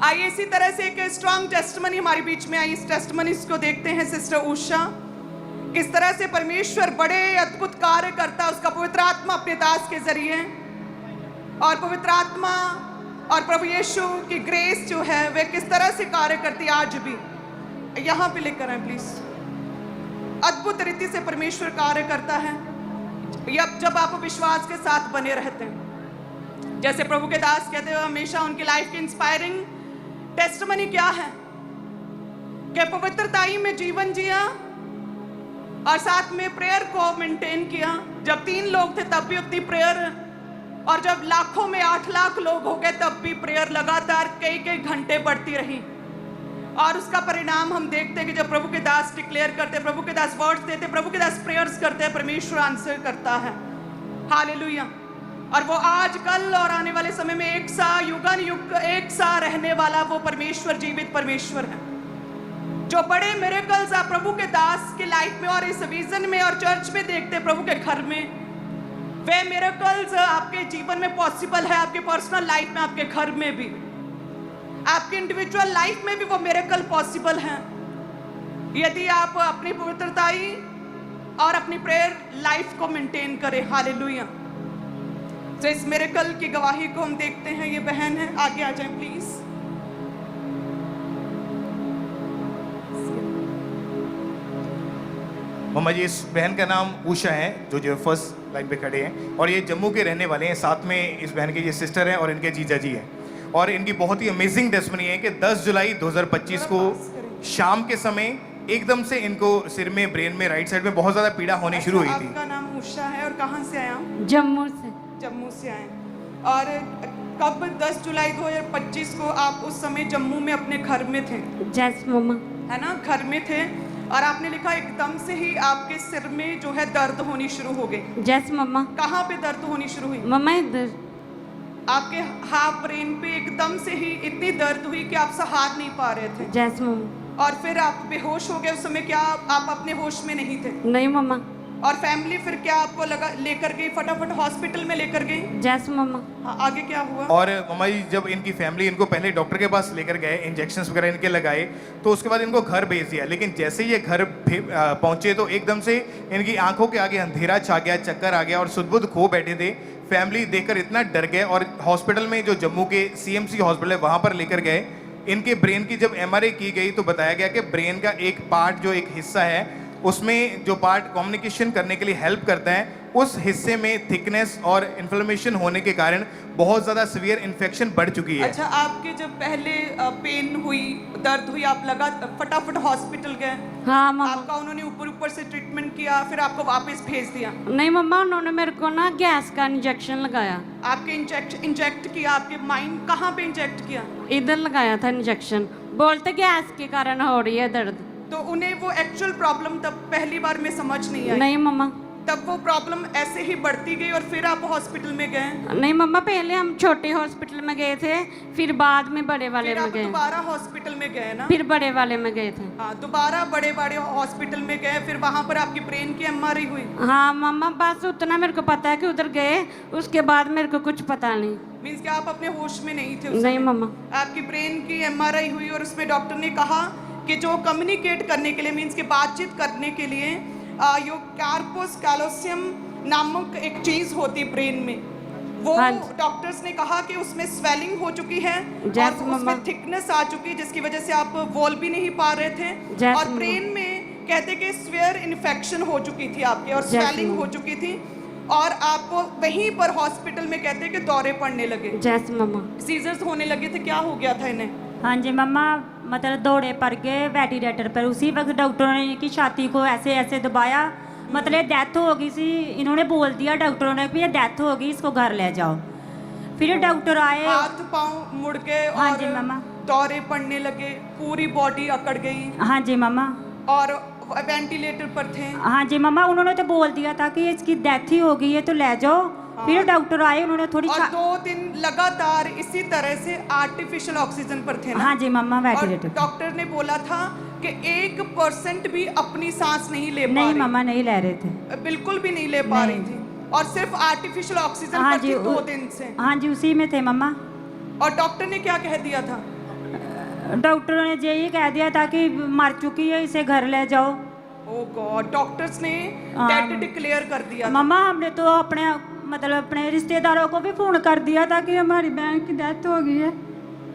आइए इसी तरह से एक स्ट्रॉन्ग टेस्टमनी हमारे बीच में आई। इस टेस्टमनीज को देखते हैं सिस्टर उषा, किस तरह से परमेश्वर बड़े अद्भुत कार्य करता है उसका पवित्र आत्मा अपने दास के जरिए, और पवित्र आत्मा और प्रभु यीशु की ग्रेस जो है वे किस तरह से कार्य करती है आज भी। यहाँ पे लेकर आए प्लीज। अद्भुत रीति से परमेश्वर कार्य करता है जब आप विश्वास के साथ बने रहते हैं। जैसे प्रभु के दास कहते हैं हमेशा उनकी लाइफ की इंस्पायरिंग टेस्टमनी क्या है कि पवित्रताई में जीवन जिया और साथ में प्रेयर को मेंटेन किया। जब 3 लोग थे तब भी उतनी प्रेयर, और जब लाखों में 8 लाख लोग हो गए तब भी प्रेयर लगातार कई घंटे बढ़ती रही। और उसका परिणाम हम देखते हैं कि जब प्रभु के दास डिक्लेयर करते, प्रभु के दास वर्ड्स देते, प्रभु के दास प्रेयर्स करते हैं, परमेश्वर आंसर करता है। हालेलुया। और वो आज कल और आने वाले समय में एक सा युगान युग एक सा रहने वाला वो परमेश्वर जीवित परमेश्वर है, जो बड़े मिरेकल्स आप प्रभु के दास की लाइफ में और इस विजन में और चर्च में देखते हैं प्रभु के घर में, वे मिरेकल्स आपके जीवन में पॉसिबल है, आपके पर्सनल लाइफ में, आपके घर में भी, आपके इंडिविजुअल लाइफ में भी वो मिरेकल पॉसिबल है यदि आप अपनी पवित्रताई और अपनी प्रेयर लाइफ को मेंटेन करें। हालेलुया। तो इस मिरेकल की गवाही को हम देखते हैं। ये बहन है, आगे आ जाएं प्लीज। मम्मा जी, इस बहन का नाम उषा है जो फर्स्ट लाइन पे खड़े हैं, और ये जम्मू के रहने वाले हैं। साथ में इस बहन के ये सिस्टर हैं और इनके जीजा जी हैं। और इनकी बहुत ही अमेजिंग टेस्टमनी है कि 10 जुलाई 2025 को शाम के समय एकदम से इनको सिर में, ब्रेन में, राइट साइड में बहुत ज़्यादा पीड़ा होनी शुरू हुई थी। आपका नाम उषा है और कहाँ से आया? जम्मू से। जम्मू से आए। और कब 10 जुलाई 2025 को आप उस समय जम्मू में अपने घर में थे? जैस मम्मा, है ना, घर में थे। और आपने लिखा एकदम से ही आपके सिर में जो है दर्द होनी शुरू हो गई। जैस मम्मा। कहाँ पे दर्द होनी शुरू हुई? मम्मा इधर आपके हाफ ब्रेन पे एकदम से ही इतनी दर्द हुई कि आप सहार नहीं पा रहे थे। जैस मम्मा। और फिर आप बेहोश हो गए। उस समय क्या आप अपने होश में नहीं थे? नहीं मम्मा। और फैमिली फिर क्या आपको लगा लेकर गई, फटाफट हॉस्पिटल में लेकर गई? जैस मम्मा। हाँ, आगे क्या हुआ? और मम्मा जी, जब इनकी फैमिली इनको पहले डॉक्टर के पास लेकर गए, इंजेक्शंस वगैरह इनके लगाए, तो उसके बाद इनको घर भेज दिया। लेकिन जैसे ये घर पहुंचे तो एकदम से इनकी आंखों के आगे अंधेरा छा गया, चक्कर आ गया और सुध-बुध खो बैठे थे। फैमिली देखकर इतना डर गए और हॉस्पिटल में, जो जम्मू के सीएमसी हॉस्पिटल है, वहाँ पर लेकर गए। इनके ब्रेन की जब एमआरआई की गई तो बताया गया कि ब्रेन का एक पार्ट, जो एक हिस्सा है, उसमें जो पार्ट कम्युनिकेशन करने के लिए हेल्प करता है, उस हिस्से में थिकनेस और इन्फ्लेमेशन होने के कारण बहुत ज़्यादा सीवियर इन्फेक्शन बढ़ चुकी है। अच्छा, आपके जब पहले पेन हुई, दर्द हुई, आप लगा फटाफट हॉस्पिटल गए? हाँ मम्मा। आपका उन्होंने ऊपर से ट्रीटमेंट किया, फिर आपको वापस भेज दिया? नहीं मम्मा, उन्होंने मेरे को ना गैस का इंजेक्शन लगाया। आपके इंजेक्ट किया? आपके माइंड कहाँ पे इंजेक्ट किया? इधर लगाया था इंजेक्शन। बोलते गैस के कारण हो रही है दर्द। तो उन्हें वो एक्चुअल प्रॉब्लम तब पहली बार में समझ नहीं आई? नहीं मम्मा। तब वो प्रॉब्लम ऐसे ही बढ़ती गई और फिर आप हॉस्पिटल में गए? नहीं मम्मा, पहले हम छोटे हॉस्पिटल में गए थे, फिर बाद में बड़े वाले फिर में आप गए। दोबारा हॉस्पिटल में गए ना? फिर बड़े वाले में गए थे। हाँ, दोबारा बड़े हॉस्पिटल में गए, फिर वहाँ पर आपकी ब्रेन की एमआरआई हुई? हाँ मम्मा, बस उतना मेरे को पता है कि उधर गए, उसके बाद मेरे को कुछ पता नहीं। मीन्स कि आप अपने होश में नहीं थे उस नहीं समय? मम्मा। आपकी ब्रेन की एमआरआई हुई और उसमें डॉक्टर ने कहा कि जो कम्युनिकेट करने के लिए, मीन्स कि बातचीत करने के लिए, यो कार्पस कैलोसियम नामक एक चीज होती ब्रेन में, वो डॉक्टर्स ने कहा कि उसमें स्वेलिंग हो चुकी है और उसमें थिकनेस आ चुकी है, जिसकी वजह से आप बोल भी नहीं पा रहे थे। और ब्रेन में कहते कि स्वेयर इन्फेक्शन हो चुकी थी आपके और स्वेलिंग हो चुकी थी, और आपको वहीं पर हॉस्पिटल में कहते कि दौरे पड़ने लगे, जैस मम्मा, सीजर्स होने लगे थे। क्या हो गया था इन्हें? हाँ जी मम्मा, मतलब दौड़े पड़ गए वेंटिलेटर पर। उसी वक्त डॉक्टरों ने की छाती को ऐसे ऐसे दबाया, मतलब डेथ हो गई सी। इन्होंने बोल दिया डॉक्टरों ने कि ये डेथ हो गई, इसको घर ले जाओ। फिर डॉक्टर आए, हाथ पांव मुड़ गए हाँ और जी मम्मा, दौरे पड़ने लगे, पूरी बॉडी अकड़ गई। हाँ जी मम्मा। और वेंटिलेटर पर थे? हाँ जी मम्मा, उन्होंने तो बोल दिया था कि इसकी डेथ ही हो गई है तो ले जाओ। फिर डॉक्टर आए, उन्होंने थोड़ी और 2 दिन लगातार इसी तरह से आर्टिफिशियल ऑक्सीजन पर थे ना? हाँ जी मम्मा, और वेंटिलेटर। डॉक्टर ने बोला था कि 1% भी अपनी सांस नहीं ले पा नहीं रही। मम्मा, नहीं ले रहे थे, बिल्कुल भी नहीं ले पा रही थी, और सिर्फ आर्टिफिशियल ऑक्सीजन हाँ पर जी, थी 2 दिन से। हाँ जी, उसी में थे मम्मा। और डॉक्टर ने क्या कह दिया था? डॉक्टरों ने यही कह दिया था कि मर चुकी है, इसे घर ले जाओ। ओ गॉड, डॉक्टर्स ने हाँ। डेड डिक्लेयर कर दिया था। मम्मा हमने तो अपने मतलब अपने रिश्तेदारों को भी फोन कर दिया था कि हमारी बहन की डेथ हो गई है।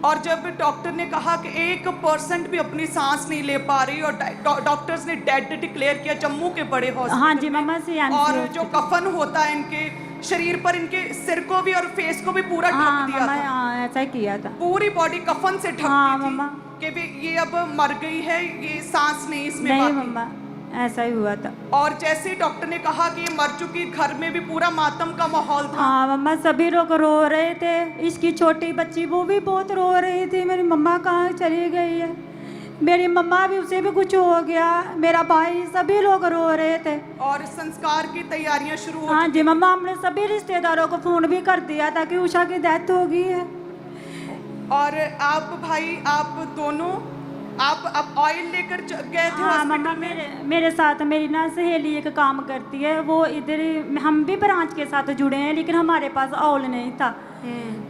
और जब डॉक्टर ने कहा कि 1% भी अपनी सांस नहीं ले पा रही और डॉक्टर्स ने डेड डिक्लेयर किया जम्मू के बड़े हॉस्पिटल हाँ जी में। मम्मा से और जो कफन होता है इनके शरीर पर, इनके सिर को भी और फेस को भी पूरा हाँ ढक दिया मम्मा था। हाँ ऐसा ही किया था। पूरी बॉडी कफन से ढक हाँ, दी थी मम्मा। कि भी ये अब मर गई है, ये सांस नहीं इसमें नहीं बाकी। मम्मा ऐसा ही हुआ था। और जैसे ही डॉक्टर ने कहा कि ये मर चुकी, घर में भी पूरा मातम का माहौल था। हाँ मम्मा सभी लोग रो रहे थे, इसकी छोटी बच्ची वो भी बहुत रो रही थी, मेरी मम्मा कहाँ चली गई है, मेरी मम्मा भी, उसे भी कुछ हो गया, मेरा भाई, सभी लोग रो रहे थे। और संस्कार की तैयारियां शुरू हो हाँ चुकी जी मम्मा, हमने सभी रिश्तेदारों को फोन भी कर दिया था कि उषा की डेथ हो गई है। और आप भाई, आप दोनों आप ऑयल लेकर गए थे हाँ मम्मा, हॉस्पिटल में? मेरे साथ मेरी ना सहेली एक काम करती है, वो इधर, हम भी ब्रांच के साथ जुड़े हैं लेकिन हमारे पास ऑयल नहीं था।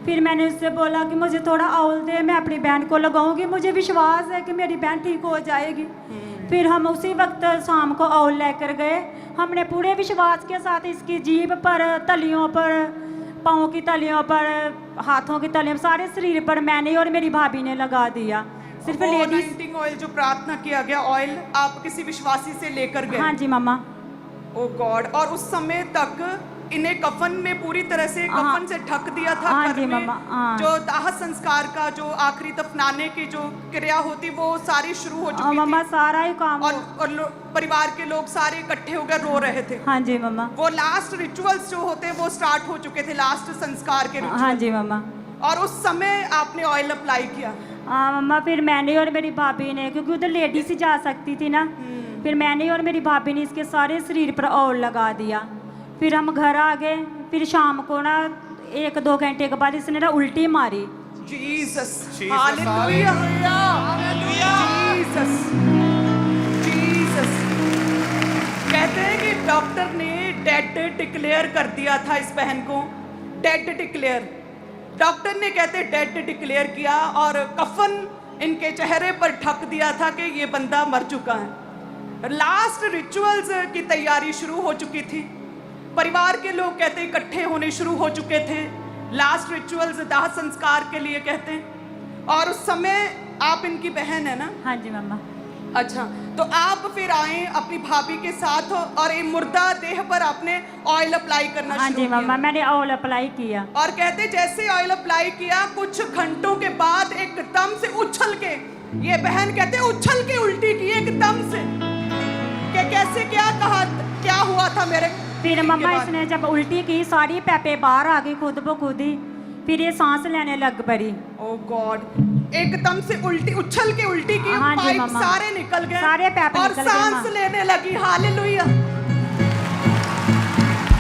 फिर मैंने उससे बोला कि मुझे थोड़ा ऑयल दे, मैं अपनी बहन को लगाऊंगी, मुझे विश्वास है कि मेरी बहन ठीक हो जाएगी। फिर हम उसी वक्त शाम को ऑयल लेकर गए, हमने पूरे विश्वास के साथ इसकी जीभ पर, तलियों पर, पाँव की तलियों पर, हाथों की तलियों, सारे शरीर पर मैंने और मेरी भाभी ने लगा दिया। सिर्फ वो लेडीज। anointing ऑयल जो प्रार्थना किया गया ऑयल आप किसी विश्वासी से लेकर गए? हाँ जी मम्मा। ओ गॉड, और उस समय तक इन्हें कफन में पूरी तरह से हाँ। कफन से ढक दिया था। हाँ घर जी में मम्मा, हाँ। जो दाह संस्कार का जो आखिरी दफनाने की जो क्रिया होती वो सारी शुरू हो चुकी मम्मा थी। सारा ही काम और परिवार के लोग सारे इकट्ठे होकर रो रहे थे। हाँ जी मम्मा। वो लास्ट रिचुअल्स जो होते हैं वो स्टार्ट हो चुके थे, लास्ट संस्कार के rituals। हाँ जी मम्मा। और उस समय आपने ऑयल अप्लाई किया? हाँ मम्मा, फिर मैंने और मेरी भाभी ने, क्योंकि उधर लेडीज ही जा सकती थी ना, फिर मैंने और मेरी भाभी ने इसके सारे शरीर पर ऑयल लगा दिया। फिर हम घर आ गए, फिर शाम को ना 1-2 घंटे के बाद इसने ना उल्टी मारी। Jesus, Jesus, hallelujah, Jesus, Jesus. कहते हैं कि डॉक्टर ने डेड डिक्लेयर कर दिया था इस बहन को, डेड डिक्लेयर। डॉक्टर ने कहते डेड डिक्लेयर किया और कफन इनके चेहरे पर ढक दिया था कि ये बंदा मर चुका है। लास्ट रिचुअल्स की तैयारी शुरू हो चुकी थी, परिवार के लोग कहते इकट्ठे होने शुरू हो चुके थे, लास्ट रिचुअल्स दाह संस्कार के लिए कहते। और उस समय आप इनकी बहन है ना? हाँ जी मम्मा। अच्छा, तो आप फिर आए अपनी भाभी के साथ और ये मुर्दा देह पर आपने ऑयल अप्लाई करना हाँ शुरू जी किया। मम्मा, मैंने ऑयल अप्लाई किया। और कहते जैसे ऑयल अप्लाई किया कुछ घंटों के बाद एकदम से उछल के, ये बहन कहते उछल के उल्टी की एकदम से। कि कैसे, क्या कहा, क्या हुआ था मेरे? फिर मम्मा इसने जब उल्टी की, सारी पैपे बाहर आ गई खुद ब खुद ही, फिर ये सांस लेने लग पड़ी। ओ गॉड, एकदम से उल्टी, उछल के उल्टी की, हाँ जी पाइप मम्मा। सारे निकल गए, सारे पैप और निकल गए सांस माँ। लेने लगी। हालेलुया।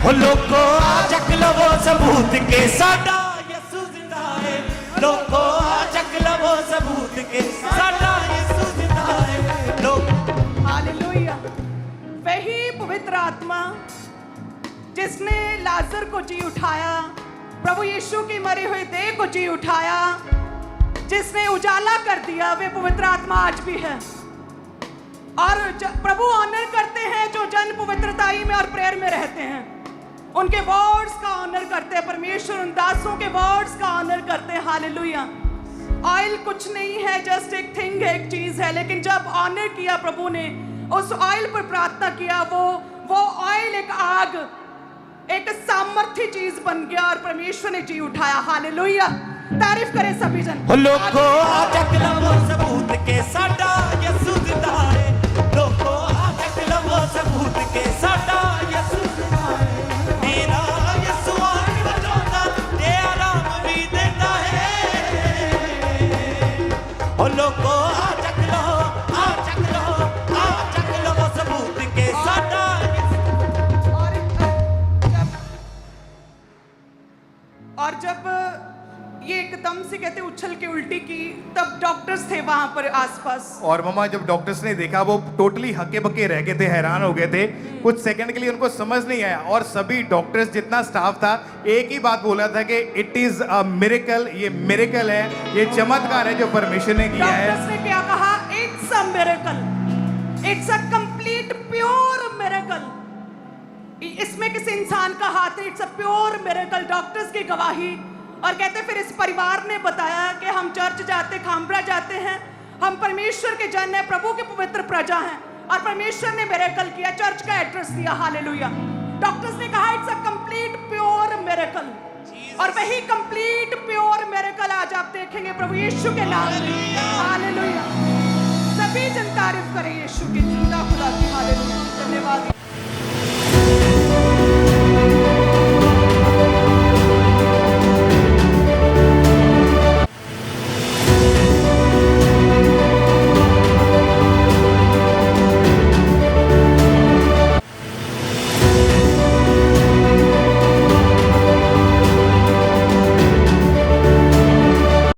ओ लोगो आ चक लवो सबूत के साडा यसू जिंदा है। लोगो आ चक लवो सबूत के साडा यसू जिंदा है। लोग हालेलुया। वही पवित्र आत्मा जिसने लाजर को जी उठाया, प्रभु यीशु की मरी हुई देह को जी उठाया, जिसने उजाला कर दिया, वे पवित्र आत्मा आज भी है। और प्रभु ऑनर करते हैं जो जन पवित्रताई में और प्रेयर में रहते हैं, उनके वर्ड्स का ऑनर करते हैं। परमेश्वर उन दासों के वर्ड्स का ऑनर करते हैं। हालेलुया। ऑयल कुछ नहीं है, जस्ट एक थिंग है, एक चीज है, लेकिन जब ऑनर किया प्रभु ने, उस ऑयल पर प्रार्थना किया, वो ऑयल एक आग, एक सामर्थ्य चीज बन गया और परमेश्वर ने जी उठाया। हालेलुया। तारीफ करें सभी जन। ओ लोगो आ चक लवो सबूत के साडा यसू जिंदा है। लोगो आ चक लवो सबूत के साडा यसू जिंदा है। मेरा यसू आग बचाता ते आराम भी देता है। ओ लोगो आ चक लो सबूत के साडा। और जब ये एकदम से कहते उछल के उल्टी की, तब डॉक्टर्स थे वहां पर आसपास। और मम्मा जब डॉक्टर्स ने देखा वो टोटली हक्के बक्के रह गए थे, हैरान हो गए थे। कुछ सेकंड के लिए उनको समझ नहीं आया और सभी डॉक्टर्स जितना स्टाफ था एक ही बात बोला था कि इट इज अ मिरेकल, ये मिरेकल है, ये चमत्कार है जो परमेश्वर ने किया है। डॉक्टर्स ने क्या कहा? It's a miracle, it's a complete pure miracle. इसमें किसी इंसान का हाथ है, it's a pure miracle. Doctors की गवाही। और कहते फिर इस परिवार ने बताया कि हम चर्च जाते, खामरा जाते हैं, हम परमेश्वर के जन हैं, प्रभु के पवित्र प्रजा हैं और परमेश्वर ने मिरेकल किया। चर्च का एड्रेस दिया, हालेलुया। डॉक्टर्स ने कहा it's a complete pure miracle, और वही कंप्लीट प्योर मिरेकल आज आप देखेंगे प्रभु यीशु के नाम में, हालेलुया। सभी जन तारीफ करें यीशु की, जिंदा खुदा की, हालेलुया। धन्यवाद।